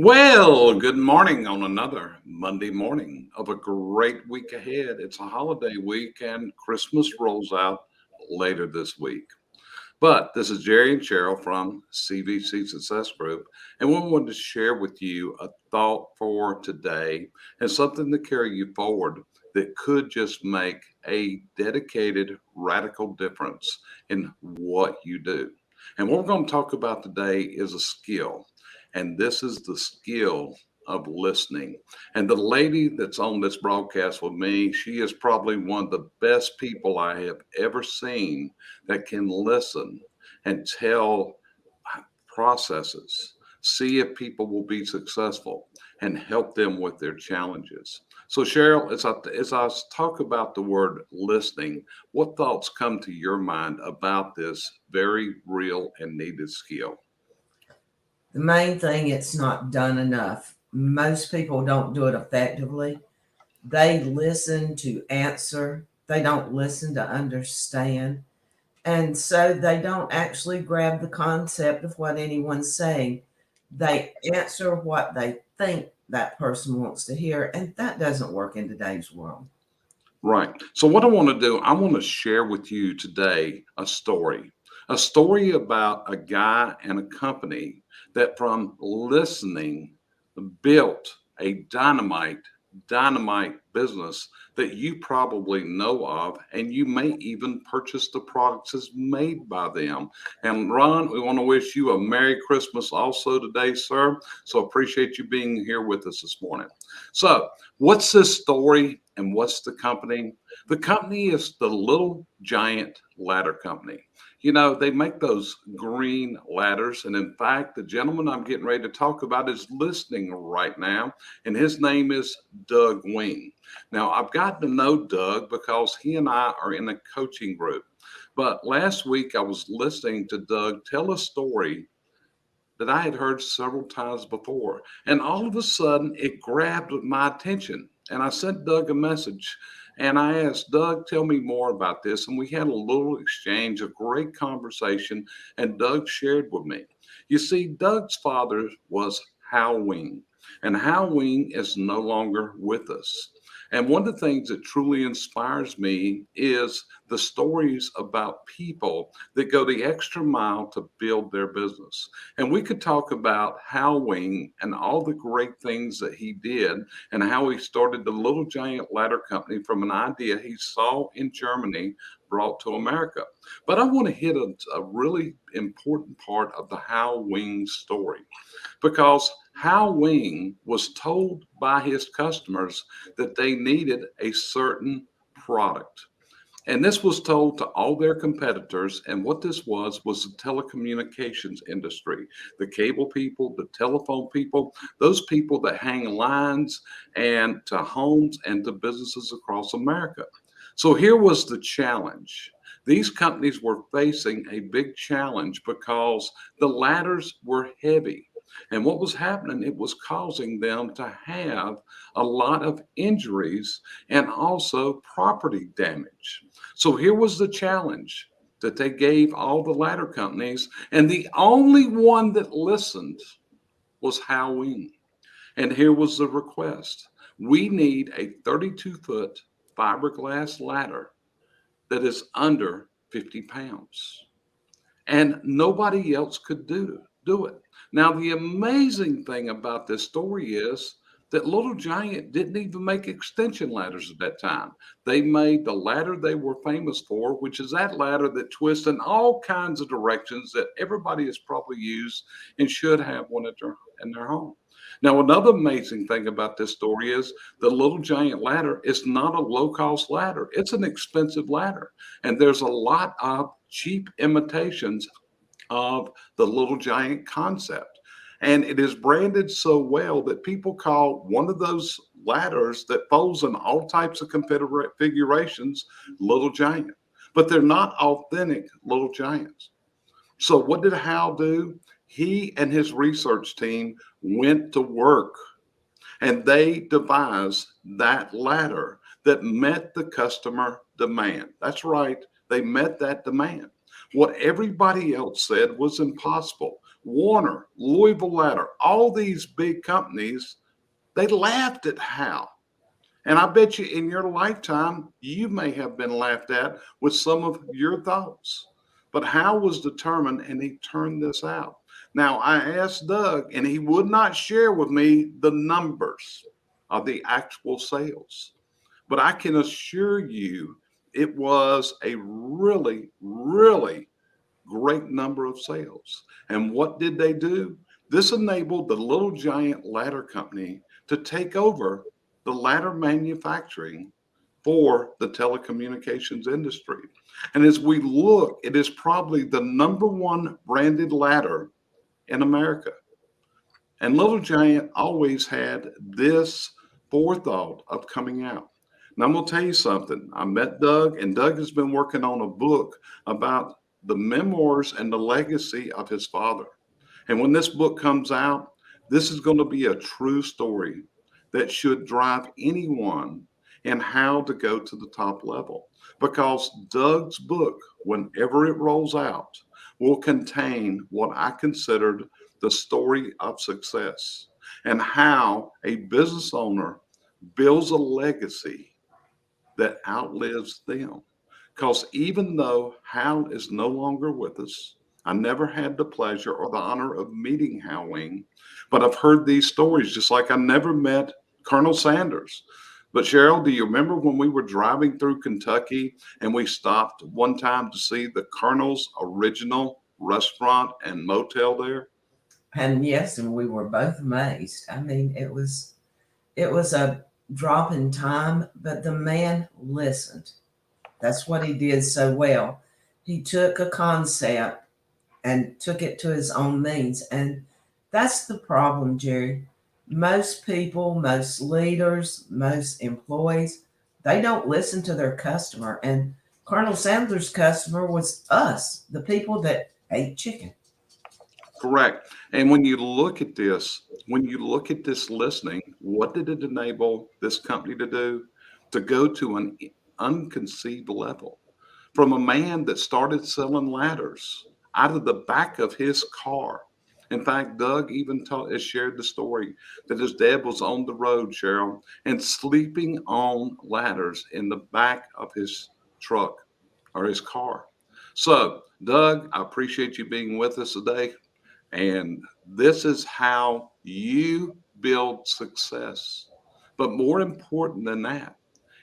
Well, good morning on another Monday morning of a great week ahead. It's a holiday week and Christmas rolls out later this week. But this is Jerry and Cheryl from CVC Success Group, and we wanted to share with you a thought for today and something to carry you forward that could just make a dedicated, radical difference in what you do. And what we're going to talk about today is a skill, and this is the skill of listening. And the lady that's on this broadcast with me, she is probably one of the best people I have ever seen that can listen and tell processes, see if people will be successful, and help them with their challenges. So, Cheryl, as I talk about the word listening, what thoughts come to your mind about this very real and needed skill? The main thing, it's not done enough. Most people don't do it effectively. They listen to answer, they don't listen to understand. And so they don't actually grab the concept of what anyone's saying. They answer what they think that person wants to hear, and that doesn't work in today's world. Right. So, what I want to do, I want to share with you today a story about a guy and a company that, from listening, built a dynamite business that you probably know of, and you may even purchase the products as made by them. And Ron, we want to wish you a Merry Christmas also today, sir. So appreciate you being here with us this morning. So, what's this story and what's the company? The company is the Little Giant Ladder Company. You know, they make those green ladders. And in fact, the gentleman I'm getting ready to talk about is listening right now, and his name is Doug Wing. Now, I've gotten to know Doug because he and I are in a coaching group. But last week, I was listening to Doug tell a story that I had heard several times before. And all of a sudden, it grabbed my attention. And I sent Doug a message and I asked Doug, tell me more about this. And we had a little exchange, a great conversation. And Doug shared with me. You see, Doug's father was Hal Wing, and Hal Wing is no longer with us. And one of the things that truly inspires me is the stories about people that go the extra mile to build their business. And we could talk about Hal Wing and all the great things that he did and how he started the Little Giant Ladder Company from an idea he saw in Germany brought to America. But I want to hit a really important part of the Hal Wing story because Hal Wing was told by his customers that they needed a certain product. And this was told to all their competitors. And what this was the telecommunications industry, the cable people, the telephone people, those people that hang lines and to homes and to businesses across America. So here was the challenge. These companies were facing a big challenge because the ladders were heavy. And what was happening, it was causing them to have a lot of injuries and also property damage. So here was the challenge that they gave all the ladder companies, and the only one that listened was Hoween. And here was the request: we need a 32-foot fiberglass ladder that is under 50 pounds. And nobody else could do it. Now, the amazing thing about this story is that Little Giant didn't even make extension ladders at that time. They made the ladder they were famous for, which is that ladder that twists in all kinds of directions that everybody has probably used and should have one at in their home. Now, another amazing thing about this story is the Little Giant ladder is not a low cost ladder, it's an expensive ladder. And there's a lot of cheap imitations of the Little Giant concept. And it is branded so well that people call one of those ladders that folds in all types of configurations Little Giant. But they're not authentic Little Giants. So, what did Hal do? He and his research team went to work and they devised that ladder that met the customer demand. That's right, they met that demand. What everybody else said was impossible. Warner, Louisville Ladder, all these big companies, they laughed at Hal. And I bet you in your lifetime, you may have been laughed at with some of your thoughts. But Hal was determined and he turned this out. Now, I asked Doug, and he would not share with me the numbers of the actual sales. But I can assure you, it was a really, really great number of sales. And what did they do? This enabled the Little Giant Ladder Company to take over the ladder manufacturing for the telecommunications industry. And as we look, it is probably the number one branded ladder in America. And Little Giant always had this forethought of coming out. Now, I'm going to tell you something. I met Doug, and Doug has been working on a book about the memoirs and the legacy of his father. And when this book comes out, this is going to be a true story that should drive anyone in how to go to the top level. Because Doug's book, whenever it rolls out, will contain what I considered the story of success and how a business owner builds a legacy that outlives them. Because even though Hal is no longer with us, I never had the pleasure or the honor of meeting Hal Wing, but I've heard these stories just like I never met Colonel Sanders. But Cheryl, do you remember when we were driving through Kentucky and we stopped one time to see the Colonel's original restaurant and motel there? And yes, and we were both amazed. I mean, it was a drop in time, but the man listened. That's what he did so well. He took a concept and took it to his own means. And that's the problem, Jerry. Most people, most leaders, most employees, they don't listen to their customer. And Colonel Sandler's customer was us, the people that ate chicken. Correct. And when you look at this listening, what did it enable this company to do? To go to an unconceived level. From a man that started selling ladders out of the back of his car. In fact, Doug even has shared the story that his dad was on the road, Cheryl, and sleeping on ladders in the back of his truck or his car. So, Doug, I appreciate you being with us today. And this is how you build success. But more important than that,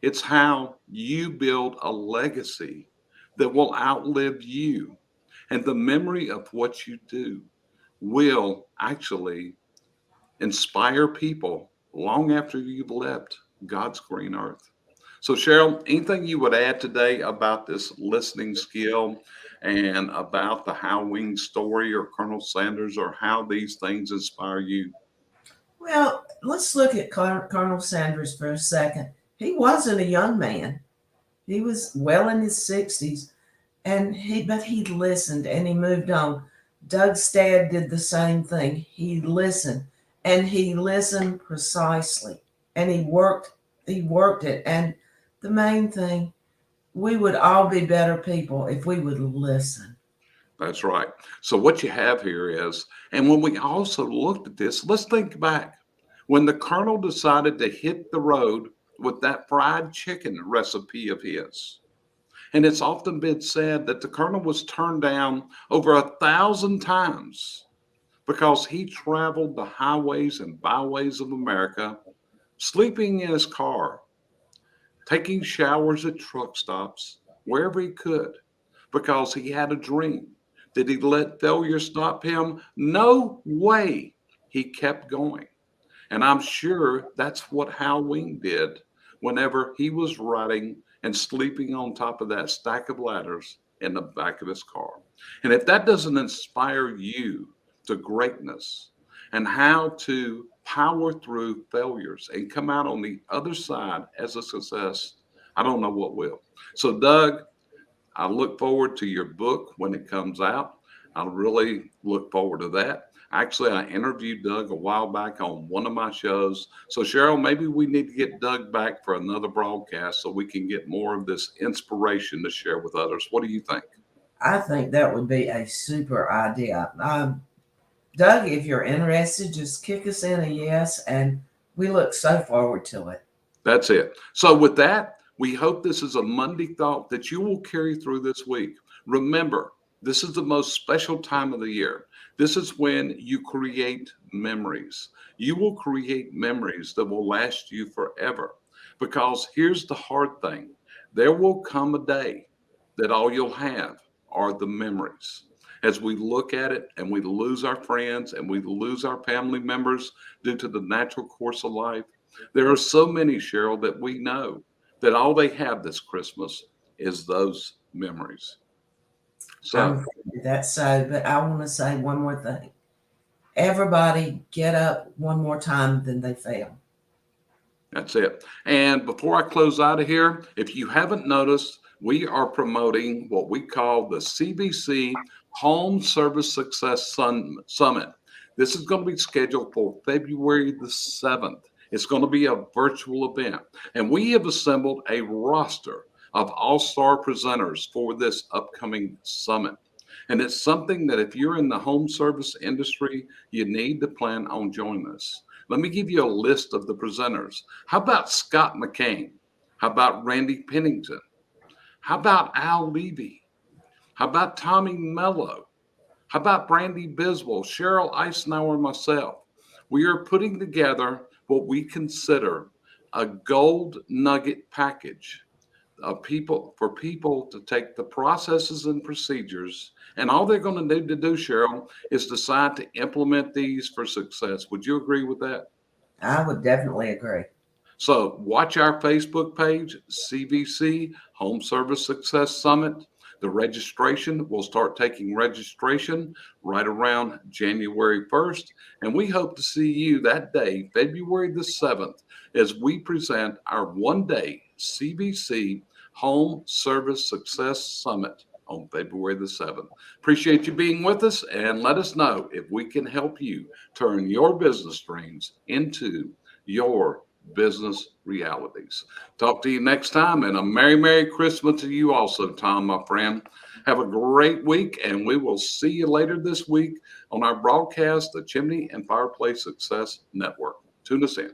it's how you build a legacy that will outlive you. And the memory of what you do will actually inspire people long after you've left God's green earth. So, Cheryl, anything you would add today about this listening skill and about the Hal Wing story or Colonel Sanders or how these things inspire you? Well, let's look at Colonel Sanders for a second. He wasn't a young man. He was well in his 60s, and but he listened and he moved on. Doug Stad did the same thing. He listened, and he listened precisely, and he worked it. And the main thing, we would all be better people if we would listen. That's right. So, what you have here is, and when we also looked at this, let's think back when the Colonel decided to hit the road with that fried chicken recipe of his. And it's often been said that the Colonel was turned down over 1,000 times because he traveled the highways and byways of America, sleeping in his car, taking showers at truck stops, wherever he could, because he had a dream. Did he let failure stop him? No way. He kept going. And I'm sure that's what Hal Wing did whenever he was riding and sleeping on top of that stack of ladders in the back of his car. And if that doesn't inspire you to greatness and how to power through failures and come out on the other side as a success, I don't know what will. So, Doug, I look forward to your book when it comes out. I really look forward to that. Actually, I interviewed Doug a while back on one of my shows. So, Cheryl, maybe we need to get Doug back for another broadcast so we can get more of this inspiration to share with others. What do you think? I think that would be a super idea. Doug, if you're interested, just kick us in a yes, and we look so forward to it. That's it. So, with that, we hope this is a Monday thought that you will carry through this week. Remember, this is the most special time of the year. This is when you create memories. You will create memories that will last you forever. Because here's the hard thing, there will come a day that all you'll have are the memories. As we look at it and we lose our friends and we lose our family members due to the natural course of life, there are so many, Cheryl, that we know that all they have this Christmas is those memories. I'm So afraid that's so, but I want to say one more thing. Everybody get up one more time than they fell. that's it. And before I close out of here, if you haven't noticed, we are promoting what we call the CBC Home Service Success Summit. This is going to be scheduled for February the 7th. It's going to be a virtual event. And we have assembled a roster of all-star presenters for this upcoming summit. And it's something that if you're in the home service industry, you need to plan on joining us. Let me give you a list of the presenters. How about Scott McCain? How about Randy Pennington? How about Al Levy? How about Tommy Mello? How about Brandy Biswell, Cheryl Eisenhower, and myself? We are putting together what we consider a gold nugget package of people for people to take the processes and procedures, and all they're going to need to do, Cheryl, is decide to implement these for success. Would you agree with that? I would definitely agree. So watch our Facebook page, CVC Home Service Success Summit. The registration, we'll start taking registration right around January 1st. And we hope to see you that day, February the 7th, as we present our one-day CVC Home Service Success Summit on February the 7th. Appreciate you being with us, and let us know if we can help you turn your business dreams into your business realities. Talk to you next time, and a Merry Christmas to you also, Tom, my friend. Have a great week, and we will see you later this week on our broadcast, the Chimney and Fireplace Success Network. Tune us in.